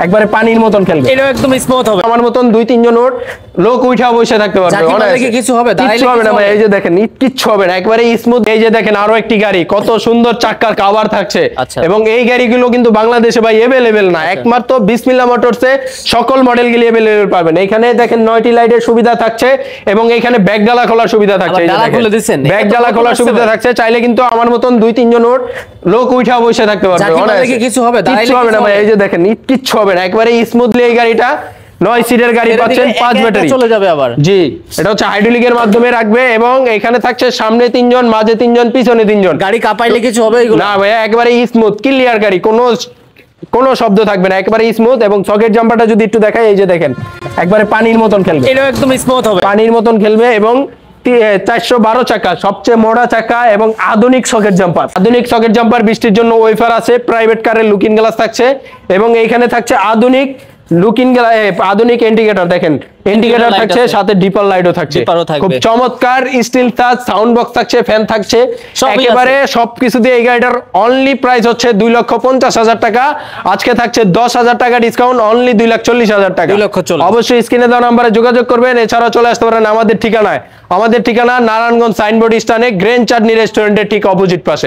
একবারে পানির মতন খেলবে। এটা একদম স্মুথ হবে। আমার মতন 2-3 জন ওর লোক উঠা বসে থাকতে পারবে। কিছু হবে কিচ্ছু হবে না ভাই, এই যে দেখেন কিচ্ছু হবে না, একবারে স্মুথ। এই যে দেখেন আরো একটি গাড়ি, কত সুন্দর চাক্কার কভার থাকছে। এবং এই গাড়িগুলো কিন্তু বাংলাদেশে ভাই अवेलेबल না, একমাত্র বিসমিল্লাহ মোটরসে সকল মডেলগুলি अवेलेबल পাবেন। এখানে দেখেন 9টি লাইটের সুবিধা থাকছে এবং এখানে ব্যাগ ডালা খোলার সুবিধা থাকছে। এই যে দেখেন ব্যাগ ডালা খোলার সুবিধা থাকছে, চাইলে কিন্তু আমার মতন 2-3 জন ওর লোক উঠা বসে থাকতে পারবে। কিছু হবে না ভাই, এই যে দেখেন কিচ্ছু হবে না, একবারে স্মুথলি এই গাড়িটা 9 সিটের গাড়ি পাচ্ছেন, 5 ব্যাটারি চলে যাবে আবার। জি, এটা হচ্ছে হাইড্রোলিকের মাধ্যমে রাখবে এবং এখানে থাকছে সামনে 3 জন, মাঝে 3 জন, পিছনে 3 জন। গাড়ি কাঁপাইলে কিছু হবে এগুলো না ভাই, একবারে স্মুথ ক্লিয়ার গাড়ি, কোনো শব্দ থাকবে না, একবারে স্মুথ। এবং সকেট জাম্পারটা যদি একটু দেখাই, এই যে দেখেন একবারে পানির মতন খেলবে। এটা একদম স্মুথ হবে, পানির মতন খেলবে। এবং 412 চাকা, সবচেয়ে মোটা চাকা এবং আধুনিক সকেট জাম্পার। আধুনিক সকেট জাম্পার, বৃষ্টির জন্য ওয়েফার আছে, প্রাইভেট কারের লুকিং গ্লাস থাকছে এবং এইখানে থাকছে আধুনিক লুকিং গ্লাস, আধুনিক ইন্ডিকেটর। দেখেন ইন্ডিকেটর থাকছে, সাথে ডিপার লাইটও থাকছে, খুব চমৎকার স্টিল টাচ, সাউন্ড বক্স থাকছে, ফ্যান থাকছে, একেবারে সবকিছু দিয়ে এই গাড়িটার অনলি প্রাইস হচ্ছে 2,50,000 টাকা। আজকে থাকছে 10,000 টাকা ডিসকাউন্ট, অনলি 2,40,000 টাকা। অবশ্যই স্ক্রিনে দেওয়া নাম্বারে যোগাযোগ করবেন। এছাড়াও চলে আসতে পারেন আমাদের ঠিকানায়। আমাদের ঠিকানা নারায়ণগঞ্জ সাইনবোর্ড স্ট্যান্ডে গ্রেন চাটনি রেস্টুরেন্টের ঠিক অপোজিট পাশে।